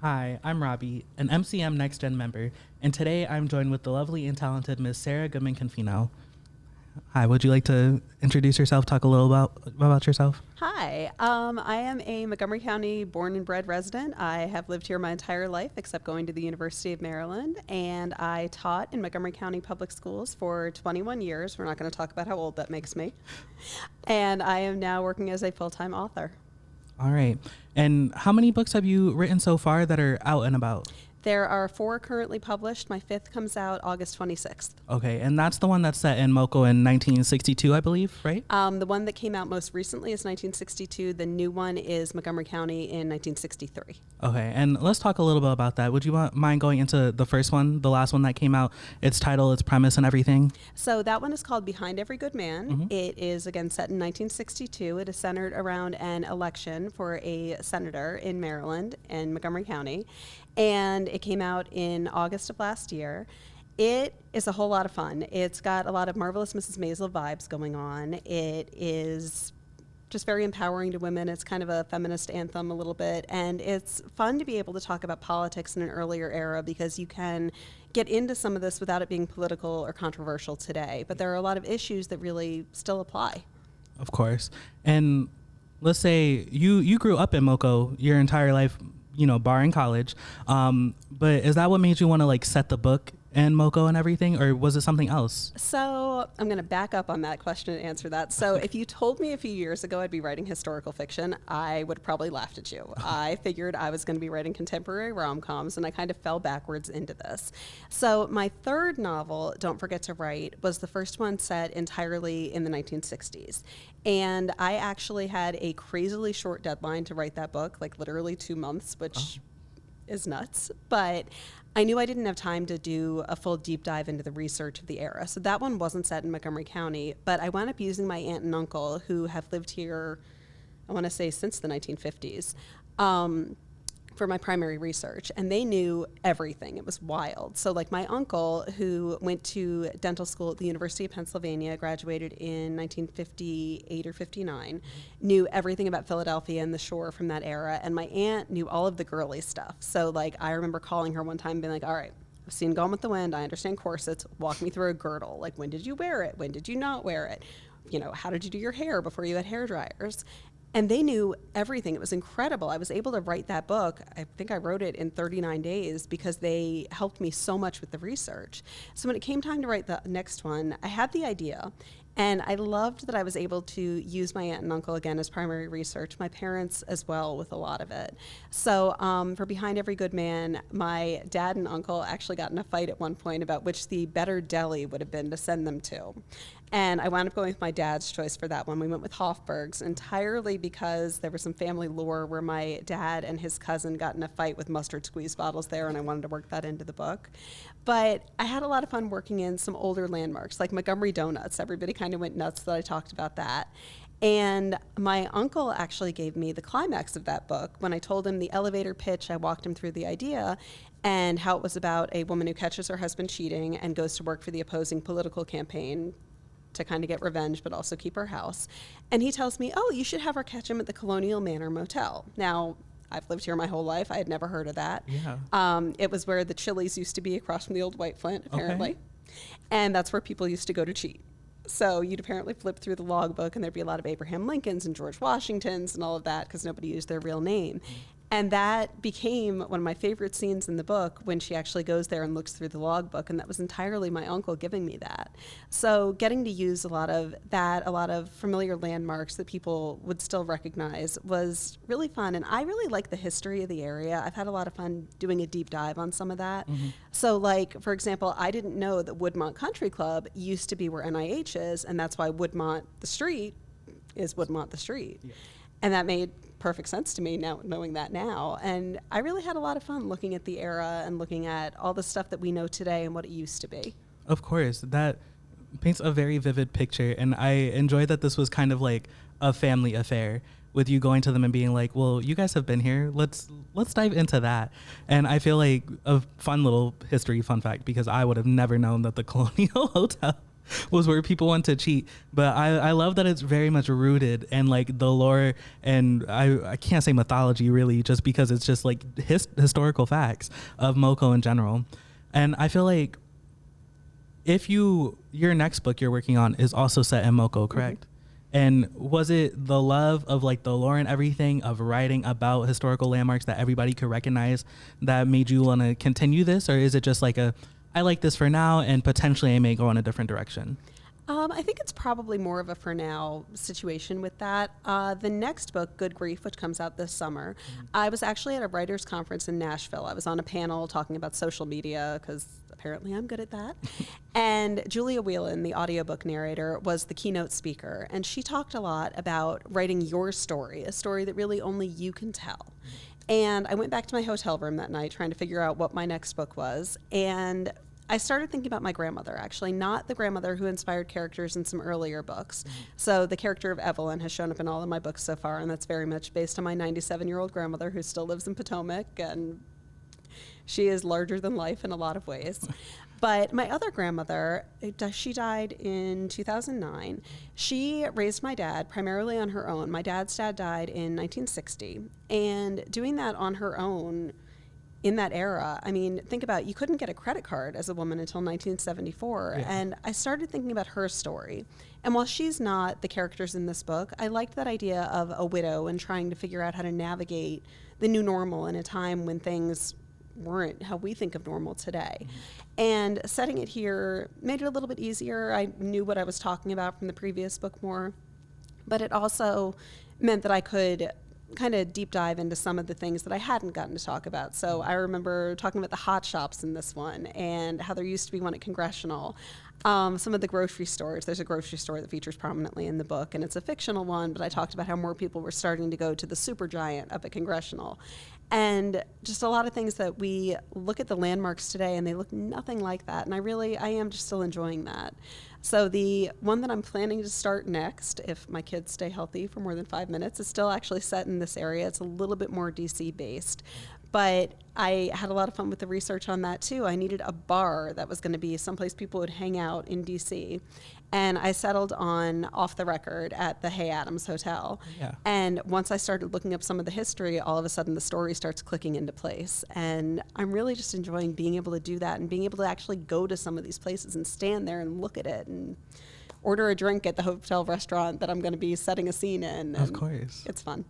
Hi, I'm Robbie, an MCM NexGen member, and today I'm joined with the lovely and talented Miss Sara Goodman Confino. Hi, would you like to introduce yourself, talk a little about yourself? Hi, I am a Montgomery County born and bred resident. I have lived here my entire life except going to the University of Maryland, and I taught in Montgomery County Public Schools for 21 years. We're not going to talk about how old that makes me. And I am now working as a full-time author. All right. And how many books have you written so far that are out and about? There are 4 currently published. My 5th comes out August 26th. Okay, and that's the one that's set in MoCo in 1962, I believe, right? The one that came out most recently is 1962. The new one is Montgomery County in 1963. Okay, and let's talk a little bit about that. Would you mind going into the first one, the last one that came out, its title, its premise, and everything? So that one is called Behind Every Good Man. Mm-hmm. It is, again, set in 1962. It is centered around an election for a senator in Maryland and Montgomery County. And it came out in August of last year. It is a whole lot of fun. It's got a lot of Marvelous Mrs. Maisel vibes going on. It is just very empowering to women. It's kind of a feminist anthem a little bit. And it's fun to be able to talk about politics in an earlier era because you can get into some of this without it being political or controversial today. But there are a lot of issues that really still apply. Of course. And let's say you grew up in MoCo your entire life, you know, barring college. But is that what made you want to like set the book in MoCo and everything, or was it something else? So I'm going to back up on that question and answer that. So if you told me a few years ago I'd be writing historical fiction, I would have probably laughed at you. I figured I was going to be writing contemporary rom-coms, and I kind of fell backwards into this. So my third novel, Don't Forget to Write, was the first one set entirely in the 1960s. And I actually had a crazily short deadline to write that book, like literally 2 months, which is nuts. But I knew I didn't have time to do a full deep dive into the research of the era. So that one wasn't set in Montgomery County, but I wound up using my aunt and uncle who have lived here, I want to say since the 1950s, for my primary research, and they knew everything. It was wild. So like my uncle, who went to dental school at the University of Pennsylvania, graduated in 1958 or 59, knew everything about Philadelphia and the shore from that era, and my aunt knew all of the girly stuff. So like I remember calling her one time and being like, all right, I've seen Gone with the Wind, I understand corsets, walk me through a girdle. Like, when did you wear it? When did you not wear it? You know, how did you do your hair before you had hair dryers? And they knew everything. It was incredible. I was able to write that book. I think I wrote it in 39 days because they helped me so much with the research. So when it came time to write the next one, I had the idea. And I loved that I was able to use my aunt and uncle again as primary research, my parents as well with a lot of it. So for Behind Every Good Man, my dad and uncle actually got in a fight at one point about which the better deli would have been to send them to. And I wound up going with my dad's choice for that one. We went with Hofberg's entirely because there was some family lore where my dad and his cousin got in a fight with mustard squeeze bottles there, and I wanted to work that into the book. But I had a lot of fun working in some older landmarks, like Montgomery Donuts. Everybody kind of went nuts that I talked about that. And my uncle actually gave me the climax of that book. When I told him the elevator pitch, I walked him through the idea and how it was about a woman who catches her husband cheating and goes to work for the opposing political campaign to kind of get revenge, but also keep her house. And he tells me, oh, you should have her catch him at the Colonial Manor Motel. Now, I've lived here my whole life. I had never heard of that. Yeah. It was where the Chili's used to be across from the old White Flint, apparently. Okay. And that's where people used to go to cheat. So you'd apparently flip through the logbook and there'd be a lot of Abraham Lincolns and George Washingtons and all of that because nobody used their real name. And that became one of my favorite scenes in the book when she actually goes there and looks through the logbook, and that was entirely my uncle giving me that. So getting to use a lot of that, a lot of familiar landmarks that people would still recognize was really fun. And I really like the history of the area. I've had a lot of fun doing a deep dive on some of that. Mm-hmm. So like, for example, I didn't know that Woodmont Country Club used to be where NIH is, and that's why Woodmont the street is Woodmont the street. Yeah. And that made perfect sense to me now, knowing that now. And I really had a lot of fun looking at the era and looking at all the stuff that we know today and what it used to be. Of course, that paints a very vivid picture. And I enjoy that this was kind of like a family affair with you going to them and being like, well, you guys have been here. Let's dive into that. And I feel like a fun little history fun fact, because I would have never known that the Colonial Hotel was where people want to cheat. But I love that it's very much rooted in like the lore, and I can't say mythology really, just because it's just like historical facts of MoCo in general. And I feel like if your next book you're working on is also set in MoCo, correct? Mm-hmm. And was it the love of like the lore and everything of writing about historical landmarks that everybody could recognize that made you want to continue this? Or is it just like I like this for now and potentially I may go in a different direction? I think it's probably more of a for now situation with that. The next book, Good Grief, which comes out this summer, I was actually at a writers' conference in Nashville. I was on a panel talking about social media because apparently I'm good at that. And Julia Whelan, the audiobook narrator, was the keynote speaker. And she talked a lot about writing your story, a story that really only you can tell. And I went back to my hotel room that night trying to figure out what my next book was. And I started thinking about my grandmother, actually, not the grandmother who inspired characters in some earlier books. So the character of Evelyn has shown up in all of my books so far, and that's very much based on my 97-year-old grandmother who still lives in Potomac, and she is larger than life in a lot of ways. But my other grandmother, she died in 2009. She raised my dad primarily on her own. My dad's dad died in 1960, and doing that on her own in that era, I mean, think about it, you couldn't get a credit card as a woman until 1974. Yeah. And I started thinking about her story. And while she's not the characters in this book, I liked that idea of a widow and trying to figure out how to navigate the new normal in a time when things weren't how we think of normal today. Mm-hmm. And setting it here made it a little bit easier. I knew what I was talking about from the previous book more, but it also meant that I could kind of deep dive into some of the things that I hadn't gotten to talk about. So I remember talking about the hot shops in this one and how there used to be one at Congressional. Some of the grocery stores. There's a grocery store that features prominently in the book, and it's a fictional one, but I talked about how more people were starting to go to the Supergiant up at Congressional. And just a lot of things that we look at the landmarks today and they look nothing like that. And I am just still enjoying that. So the one that I'm planning to start next, if my kids stay healthy for more than 5 minutes, is still actually set in this area. It's a little bit more DC based. But I had a lot of fun with the research on that too. I needed a bar that was going to be someplace people would hang out in DC. And I settled on Off the Record at the Hay Adams Hotel. Yeah. And once I started looking up some of the history, all of a sudden the story starts clicking into place. And I'm really just enjoying being able to do that and being able to actually go to some of these places and stand there and look at it and order a drink at the hotel restaurant that I'm going to be setting a scene in. Of course. It's fun.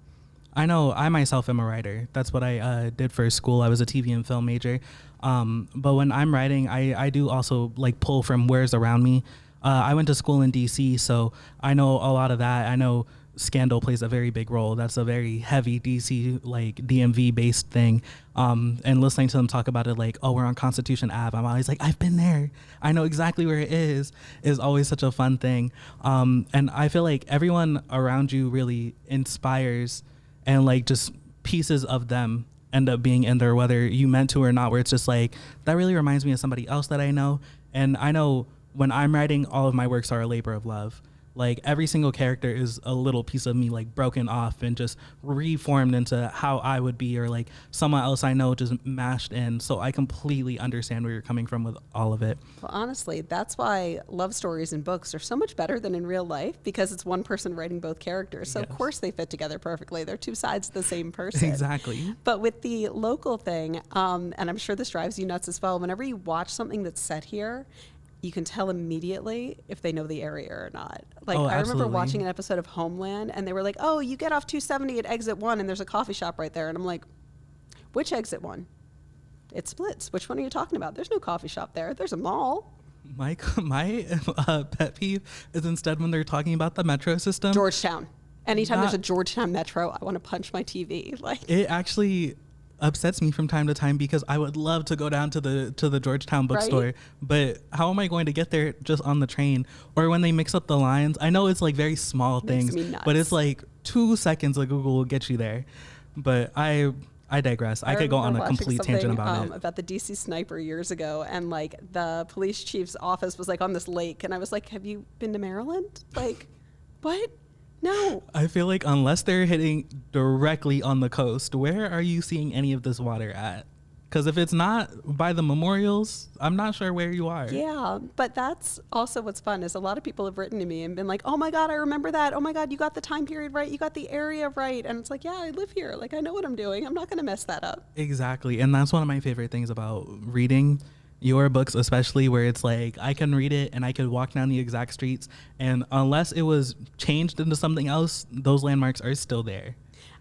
I know I myself am a writer. That's what I did for school. I was a TV and film major. But when I'm writing, I do also like pull from where's around me. I went to school in DC, so I know a lot of that. I know Scandal plays a very big role. That's a very heavy DC, like DMV based thing. And listening to them talk about it like, oh, we're on Constitution Ave. I'm always like, I've been there. I know exactly where it is always such a fun thing. And I feel like everyone around you really inspires, and like just pieces of them end up being in there, whether you meant to or not, where it's just like, that really reminds me of somebody else that I know. And I know when I'm writing, all of my works are a labor of love. Like every single character is a little piece of me, like broken off and just reformed into how I would be, or like someone else I know just mashed in. So I completely understand where you're coming from with all of it. Well, honestly, that's why love stories in books are so much better than in real life, because it's one person writing both characters. So yes. Of course they fit together perfectly. They're two sides of the same person. Exactly. But with the local thing, and I'm sure this drives you nuts as well, whenever you watch something that's set here, you can tell immediately if they know the area or not. Like, I remember watching an episode of Homeland, and they were like, oh, you get off 270 at exit 1, and there's a coffee shop right there. And I'm like, which exit 1? It splits. Which one are you talking about? There's no coffee shop there. There's a mall. My pet peeve is instead when they're talking about the metro system. Georgetown. Anytime there's a Georgetown metro, I want to punch my TV. Like, it actually upsets me from time to time, because I would love to go down to the Georgetown bookstore, right? But how am I going to get there just on the train? Or when they mix up the lines, I know it's like very small things, but it's like 2 seconds of Google will get you there. But I digress. I could go on a complete tangent about it. About the DC sniper years ago, and like the police chief's office was like on this lake, and I was like, have you been to Maryland? Like, what? No. I feel like unless they're hitting directly on the coast, where are you seeing any of this water at? Because if it's not by the memorials, I'm not sure where you are. Yeah, but that's also what's fun is a lot of people have written to me and been like, oh my God, I remember that. Oh my God, you got the time period right. You got the area right. And it's like, yeah, I live here. Like, I know what I'm doing. I'm not going to mess that up. Exactly. And that's one of my favorite things about reading your books, especially where it's like I can read it and I could walk down the exact streets. And unless it was changed into something else, those landmarks are still there.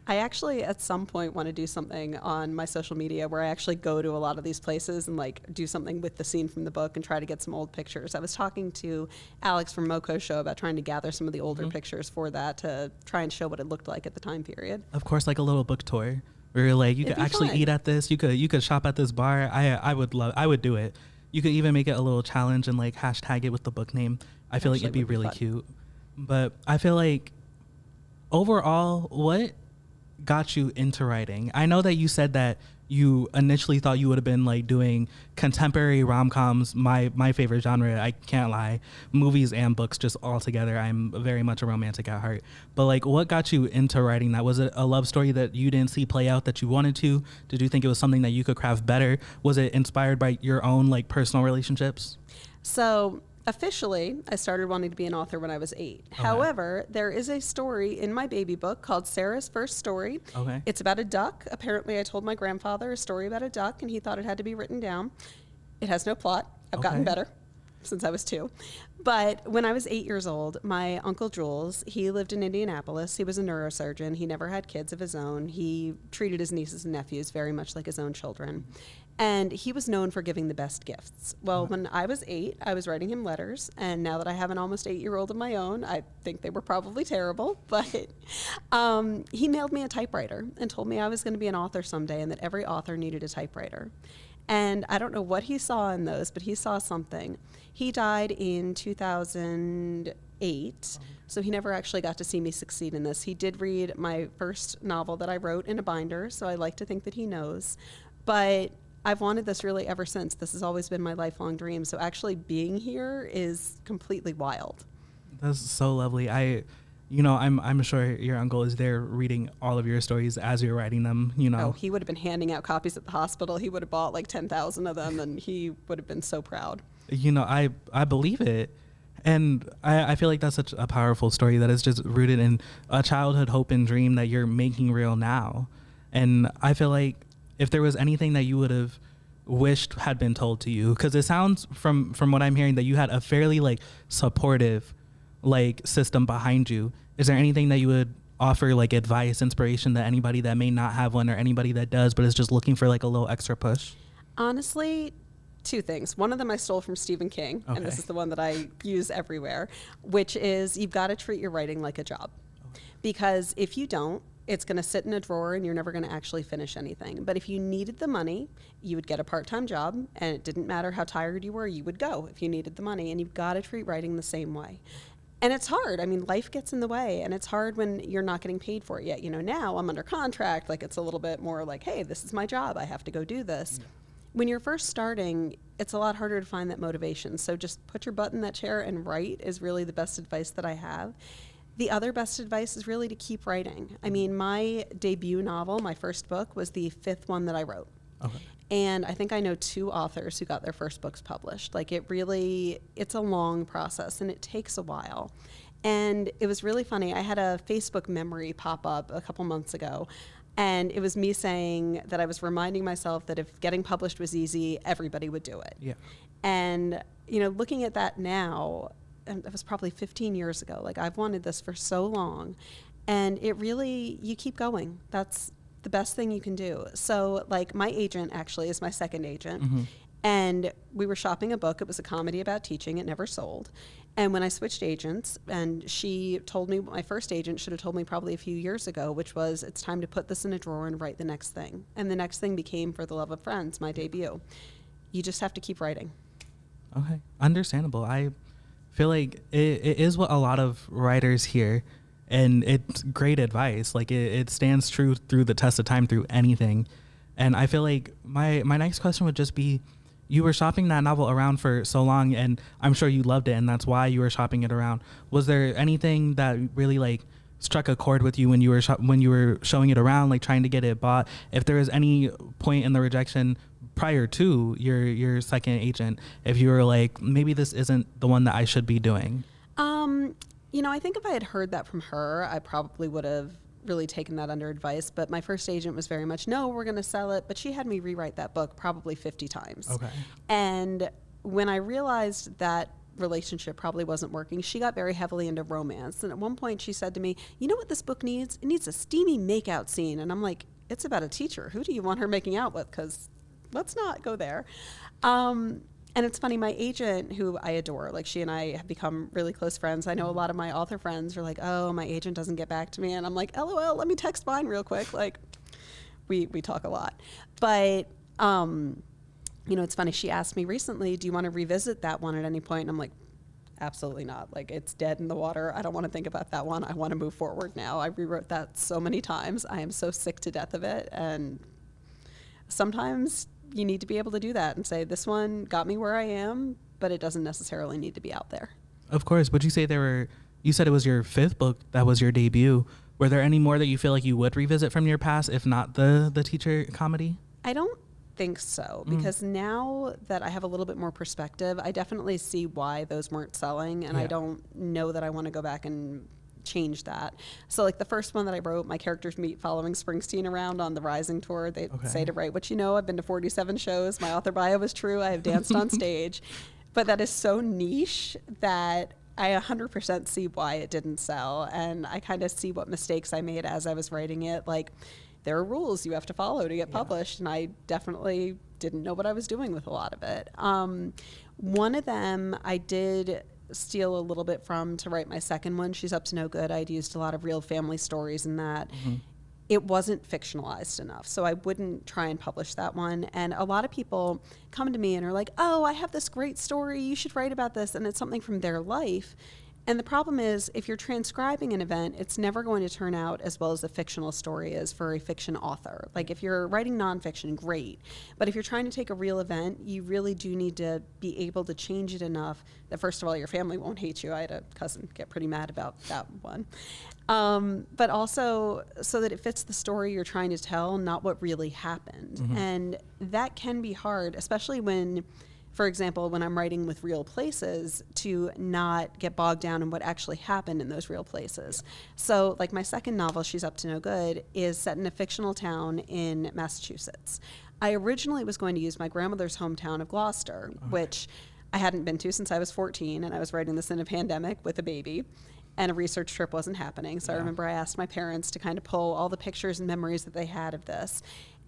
I actually, at some point, want to do something on my social media where I actually go to a lot of these places and like do something with the scene from the book and try to get some old pictures. I was talking to Alex from MoCo Show about trying to gather some of the older pictures for that to try and show what it looked like at the time period. Of course, like a little book tour where you're like, you could actually eat at this. You could shop at this bar. I would do it. You could even make it a little challenge and like hashtag it with the book name. I feel like it'd be really cute. But I feel like overall, what got you into writing? I know that you said that you initially thought you would have been like doing contemporary rom-coms, my favorite genre, I can't lie, movies and books just all together. I'm very much a romantic at heart. But like, what got you into writing that? Was it a love story that you didn't see play out that you wanted to? Did you think it was something that you could craft better? Was it inspired by your own like personal relationships? So officially, I started wanting to be an author when I was 8. Okay. However, there is a story in my baby book called Sarah's First Story. Okay. It's about a duck. Apparently, I told my grandfather a story about a duck, and he thought it had to be written down. It has no plot. I've gotten better since I was 2. But when I was 8 years old, my Uncle Jules, he lived in Indianapolis. He was a neurosurgeon. He never had kids of his own. He treated his nieces and nephews very much like his own children. And he was known for giving the best gifts. Well, when I was 8, I was writing him letters. And now that I have an almost 8-year-old of my own, I think they were probably terrible. But he mailed me a typewriter and told me I was going to be an author someday and that every author needed a typewriter. And I don't know what he saw in those, but he saw something. He died in 2008, so he never actually got to see me succeed in this. He did read my first novel that I wrote in a binder, so I like to think that he knows. But I've wanted this really ever since. This has always been my lifelong dream, so actually being here is completely wild. That's so lovely. I'm sure your uncle is there reading all of your stories as you're writing them, you know. Oh, he would have been handing out copies at the hospital. He would have bought like 10,000 of them, and he would have been so proud. You know, I believe it. And I feel like that's such a powerful story that is just rooted in a childhood hope and dream that you're making real now. And I feel like if there was anything that you would have wished had been told to you, because it sounds from what I'm hearing that you had a fairly like supportive like system behind you. Is there anything that you would offer like advice, inspiration that anybody that may not have one or anybody that does but is just looking for like a little extra push? Honestly, 2 things. One of them I stole from Stephen King, and this is the one that I use everywhere, which is you've got to treat your writing like a job. Because if you don't, it's going to sit in a drawer and you're never going to actually finish anything. But if you needed the money, you would get a part-time job, and it didn't matter how tired you were, you would go if you needed the money. And you've got to treat writing the same way. And it's hard. I mean, life gets in the way, and it's hard when you're not getting paid for it yet. You know, now I'm under contract. Like, it's a little bit more like, hey, this is my job. I have to go do this. Yeah. When you're first starting, it's a lot harder to find that motivation. So just put your butt in that chair and write is really the best advice that I have. The other best advice is really to keep writing. I mean, my debut novel, my first book, was the 5th one that I wrote. Okay. And I think I know 2 authors who got their first books published. Like, it's a long process, and it takes a while. And it was really funny. I had a Facebook memory pop up a couple months ago, and it was me saying that I was reminding myself that if getting published was easy, everybody would do it. Yeah. And, you know, looking at that now, and that was probably 15 years ago. Like, I've wanted this for so long, and it really, you keep going. That's the best thing you can do. So, like, my agent actually is my second agent, and we were shopping a book. It was a comedy about teaching. It never sold. And when I switched agents, and she told me what my first agent should have told me probably a few years ago, which was, it's time to put this in a drawer and write the next thing. And the next thing became For the Love of Friends, my debut. You just have to keep writing. Okay, understandable. I feel like it is what a lot of writers hear, and it's great advice. Like, it stands true through the test of time, through anything. And I feel like my next question would just be, you were shopping that novel around for so long, and I'm sure you loved it, and that's why you were shopping it around. Was there anything that really like struck a chord with you when you were showing it around, like trying to get it bought? If there was any point in the rejection prior to your second agent, if you were like, maybe this isn't the one that I should be doing? I think if I had heard that from her, I probably would have really taken that under advice. But my first agent was very much, no, we're going to sell it. But she had me rewrite that book probably 50 times. Okay. And when I realized that relationship probably wasn't working, she got very heavily into romance. And at one point she said to me, you know what this book needs? It needs a steamy makeout scene. And I'm like, it's about a teacher. Who do you want her making out with? Because let's not go there. And it's funny, my agent, who I adore, like she and I have become really close friends. I know a lot of my author friends are like, oh, my agent doesn't get back to me. And I'm like, LOL, let me text mine real quick. Like, we talk a lot. But, it's funny. She asked me recently, do you want to revisit that one at any point? And I'm like, absolutely not. Like, it's dead in the water. I don't want to think about that one. I want to move forward now. I rewrote that so many times. I am so sick to death of it. And sometimes you need to be able to do that and say, this one got me where I am, but it doesn't necessarily need to be out there. Of course. Would you say you said it was your fifth book that was your debut. Were there any more that you feel like you would revisit from your past, if not the teacher comedy? I don't think so, because now that I have a little bit more perspective, I definitely see why those weren't selling, and I don't know that I want to go back and change that. So like the first one that I wrote, my characters meet following Springsteen around on the Rising tour. They say to write what you know. I've been to 47 shows. My author bio was true. I have danced on stage. But that is so niche that I 100% see why it didn't sell. And I kind of see what mistakes I made as I was writing it. Like, there are rules you have to follow to get published. And I definitely didn't know what I was doing with a lot of it. One of them I did steal a little bit from to write my second one, She's Up to No Good. I'd used a lot of real family stories in that. It wasn't fictionalized enough, so I wouldn't try and publish that one. And a lot of people come to me and are like, oh, I have this great story, you should write about this, and it's something from their life. And the problem is, if you're transcribing an event, it's never going to turn out as well as a fictional story is for a fiction author. Like, if you're writing nonfiction, great. But if you're trying to take a real event, you really do need to be able to change it enough that, first of all, your family won't hate you. I had a cousin get pretty mad about that one. But also so that it fits the story you're trying to tell, not what really happened. And that can be hard, especially when, for example, when I'm writing with real places, to not get bogged down in what actually happened in those real places. So like my second novel, She's Up to No Good, is set in a fictional town in Massachusetts. I originally was going to use my grandmother's hometown of Gloucester, which I hadn't been to since I was 14, and I was writing this in a pandemic with a baby, and a research trip wasn't happening. So I remember I asked my parents to kind of pull all the pictures and memories that they had of this.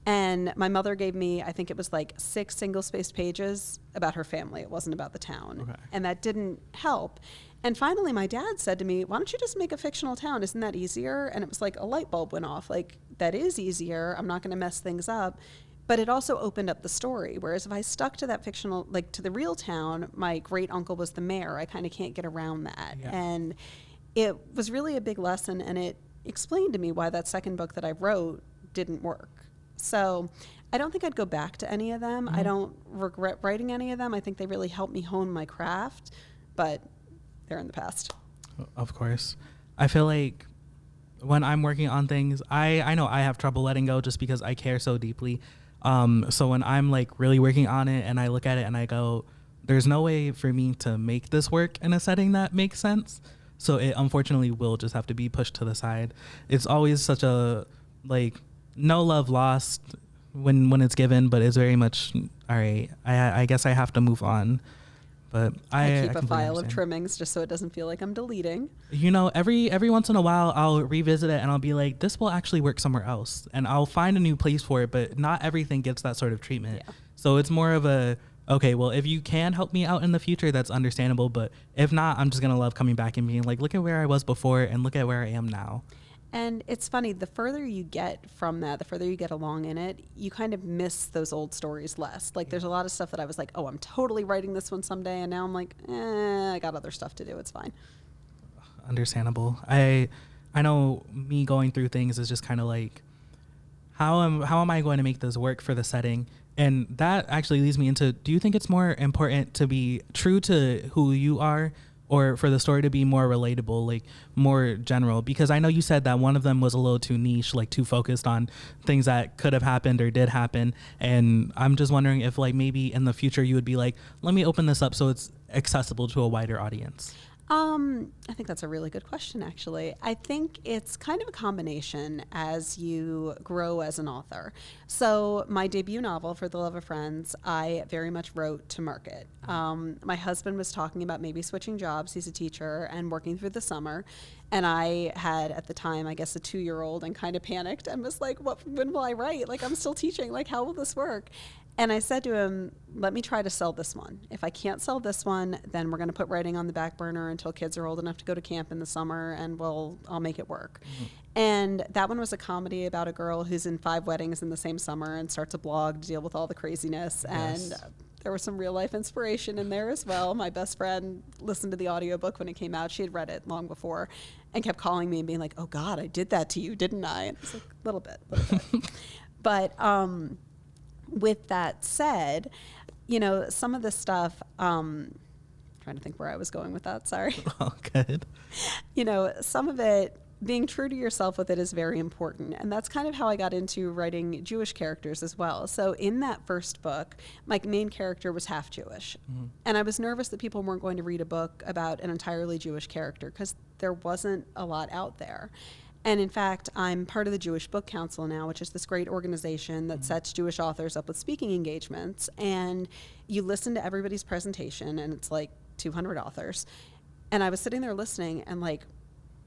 And my mother gave me, I think it was like 6 single-spaced pages about her family. It wasn't about the town. And that didn't help. And finally, my dad said to me, why don't you just make a fictional town? Isn't that easier? And it was like a light bulb went off. Like, that is easier. I'm not going to mess things up. But it also opened up the story. Whereas if I stuck to that fictional, like to the real town, my great uncle was the mayor. I kind of can't get around that. And it was really a big lesson. And it explained to me why that second book that I wrote didn't work. So I don't think I'd go back to any of them. I don't regret writing any of them. I think they really helped me hone my craft, but they're in the past. Of course. I feel like when I'm working on things, I know I have trouble letting go just because I care so deeply. So when I'm like really working on it and I look at it and I go, there's no way for me to make this work in a setting that makes sense. So it unfortunately will just have to be pushed to the side. It's always such a like, no love lost when it's given, but it's very much, all right, I guess I have to move on. But I keep a file of trimmings just so it doesn't feel like I'm deleting. You know, every once in a while I'll revisit it and I'll be like, this will actually work somewhere else. And I'll find a new place for it, but not everything gets that sort of treatment. So it's more of a, okay, well, if you can help me out in the future, that's understandable. But if not, I'm just going to love coming back and being like, look at where I was before and look at where I am now. And it's funny, the further you get from that, the further you get along in it, you kind of miss those old stories less. Like there's a lot of stuff that I was like, oh, I'm totally writing this one someday. And now I'm like, I got other stuff to do. It's fine. Understandable. I know me going through things is just kind of like, how am I going to make this work for the setting? And that actually leads me into, do you think it's more important to be true to who you are or for the story to be more relatable, like more general? Because I know you said that one of them was a little too niche, like too focused on things that could have happened or did happen. And I'm just wondering if like maybe in the future you would be like, let me open this up so it's accessible to a wider audience. I think that's a really good question, actually. I think it's kind of a combination as you grow as an author. So my debut novel, For the Love of Friends, I very much wrote to market. My husband was talking about maybe switching jobs. He's a teacher and working through the summer. And I had, at the time, I guess, a 2-year-old and kind of panicked and was like, when will I write? Like, I'm still teaching. Like, how will this work? And I said to him, let me try to sell this one. If I can't sell this one, then we're going to put writing on the back burner until kids are old enough to go to camp in the summer, and I'll make it work. Mm-hmm. And that one was a comedy about a girl who's in 5 weddings in the same summer and starts a blog to deal with all the craziness. Yes. And there was some real life inspiration in there as well. My best friend listened to the audiobook when it came out. She had read it long before and kept calling me and being like, oh God, I did that to you, didn't I? And I was like, a little bit. But, with that said, you know, some of the stuff, trying to think where I was going with that, sorry. Oh, good. You know, some of it, being true to yourself with it is very important. And that's kind of how I got into writing Jewish characters as well. So in that first book, my main character was half Jewish. Mm-hmm. And I was nervous that people weren't going to read a book about an entirely Jewish character because there wasn't a lot out there. And in fact, I'm part of the Jewish Book Council now, which is this great organization that sets Jewish authors up with speaking engagements. And you listen to everybody's presentation, and it's like 200 authors. And I was sitting there listening, and like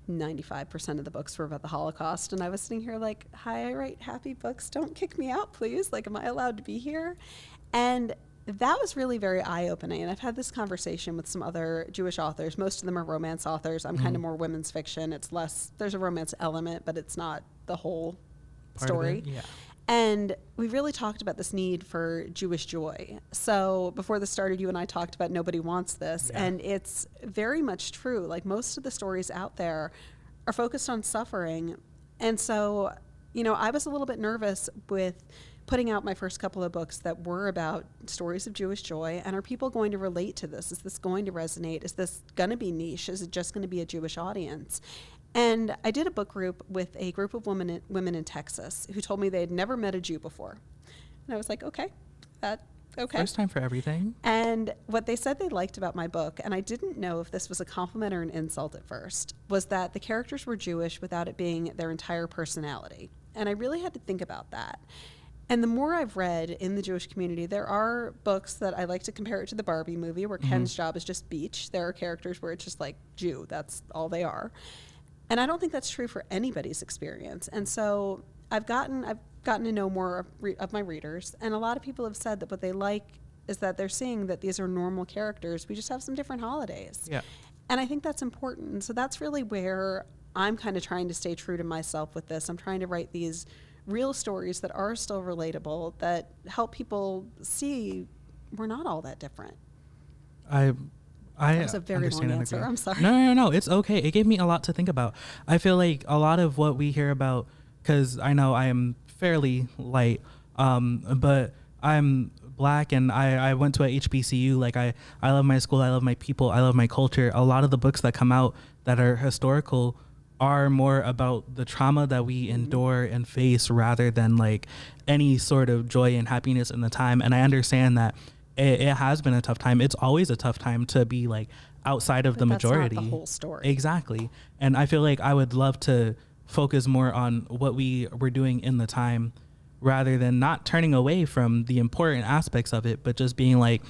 95% of the books were about the Holocaust. And I was sitting here like, hi, I write happy books. Don't kick me out, please. Like, am I allowed to be here? And that was really very eye-opening. And I've had this conversation with some other Jewish authors. Most of them are romance authors. I'm kind of more women's fiction. It's less, there's a romance element, but it's not the whole story. Yeah. And we really talked about this need for Jewish joy. So before this started, you and I talked about Nobody Wants This. Yeah. And it's very much true. Like, most of the stories out there are focused on suffering. And so, you know, I was a little bit nervous with putting out my first couple of books that were about stories of Jewish joy. And are people going to relate to this? Is this going to resonate? Is this going to be niche? Is it just going to be a Jewish audience? And I did a book group with a group of women in Texas who told me they had never met a Jew before. And I was like, okay. First time for everything. And what they said they liked about my book, and I didn't know if this was a compliment or an insult at first, was that the characters were Jewish without it being their entire personality. And I really had to think about that. And the more I've read in the Jewish community, there are books that I like to compare it to the Barbie movie, where Ken's job is just beach. There are characters where it's just like Jew, that's all they are. And I don't think that's true for anybody's experience. And so I've gotten to know more of my readers, and a lot of people have said that what they like is that they're seeing that these are normal characters. We just have some different holidays. Yeah. And I think that's important. And so that's really where I'm kind of trying to stay true to myself with this. I'm trying to write these real stories that are still relatable, that help people see we're not all that different. That was a very long answer. I'm sorry. No. It's okay. It gave me a lot to think about. I feel like a lot of what we hear about, because I know I am fairly light, but I'm Black and I went to a HBCU. Like I love my school. I love my people. I love my culture. A lot of the books that come out that are historical are more about the trauma that we endure and face rather than like any sort of joy and happiness in the time. And I understand that it has been a tough time. It's always a tough time to be like outside of the majority. That's not the whole story. Exactly. And I feel like I would love to focus more on what we were doing in the time rather than not turning away from the important aspects of it, but just being like,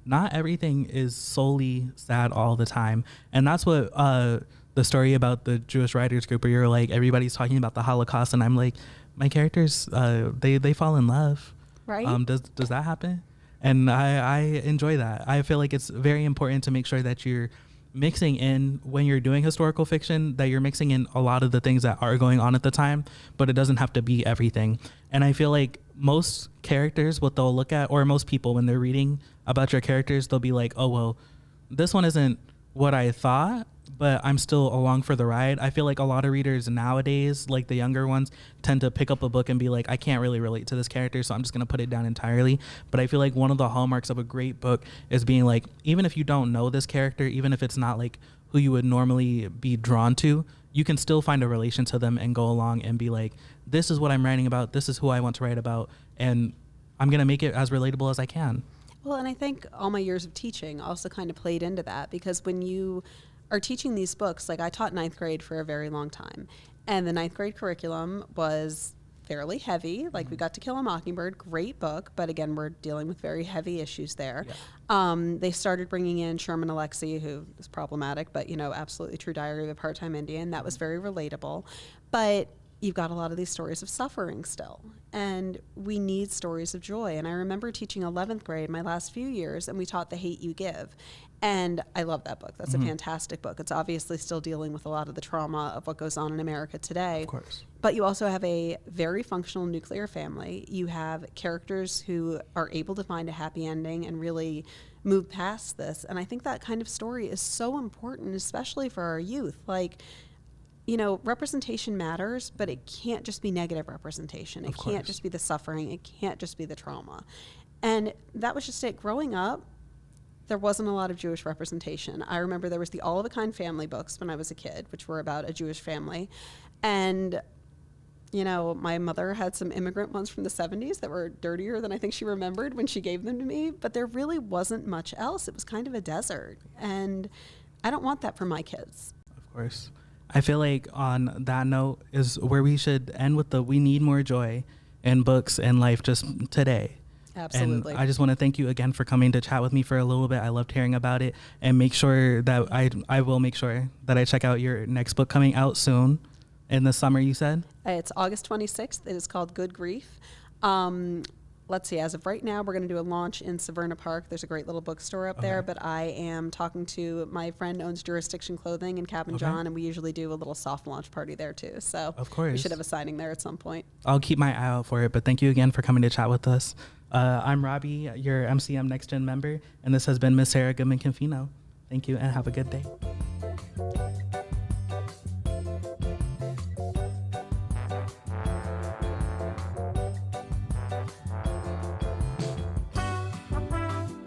not everything is solely sad all the time. And that's what the story about the Jewish writers group, where you're like, everybody's talking about the Holocaust, and I'm like, my characters, they fall in love. Right. Does that happen? And I enjoy that. I feel like it's very important to make sure that you're mixing in, when you're doing historical fiction, that you're mixing in a lot of the things that are going on at the time, but it doesn't have to be everything. And I feel like most characters, what they'll look at, or most people when they're reading about your characters, they'll be like, oh, well, this one isn't what I thought, but I'm still along for the ride. I feel like a lot of readers nowadays, like the younger ones, tend to pick up a book and be like, I can't really relate to this character, so I'm just going to put it down entirely. But I feel like one of the hallmarks of a great book is being like, even if you don't know this character, even if it's not like who you would normally be drawn to, you can still find a relation to them and go along and be like, this is what I'm writing about, this is who I want to write about, and I'm going to make it as relatable as I can. Well, and I think all my years of teaching also kind of played into that, because when you are teaching these books, like I taught ninth grade for a very long time, and the ninth grade curriculum was fairly heavy. Like We Got to Kill a Mockingbird, great book, but again, we're dealing with very heavy issues there. Yeah. They started bringing in Sherman Alexie, who is problematic, but absolutely true diary of a part-time Indian. That was very relatable. But you've got a lot of these stories of suffering still, and we need stories of joy. And I remember teaching 11th grade my last few years, and we taught The Hate You Give. And I love that book. That's a fantastic book. It's obviously still dealing with a lot of the trauma of what goes on in America today. Of course. But you also have a very functional nuclear family. You have characters who are able to find a happy ending and really move past this. And I think that kind of story is so important, especially for our youth. Like, representation matters, but it can't just be negative representation. It can't just be the suffering. It can't just be the trauma. And that was just it. Growing up, there wasn't a lot of Jewish representation. I remember there was the All of a Kind family books when I was a kid, which were about a Jewish family. And, my mother had some immigrant ones from the 70s that were dirtier than I think she remembered when she gave them to me. But there really wasn't much else. It was kind of a desert. And I don't want that for my kids. Of course. I feel like on that note is where we should end with we need more joy in books and life just today. Absolutely. And I just want to thank you again for coming to chat with me for a little bit. I loved hearing about it, and make sure that I will make sure that I check out your next book coming out soon in the summer, you said? It's August 26th. It is called Good Grief. Let's see, as of right now, we're going to do a launch in Severna Park. There's a great little bookstore up there, but I am talking to my friend owns Jurisdiction Clothing in Cabin John, and we usually do a little soft launch party there too. So of course, we should have a signing there at some point. I'll keep my eye out for it, but thank you again for coming to chat with us. I'm Robbie, your MCM NexGen member, and this has been Miss Sara Goodman Confino. Thank you, and have a good day.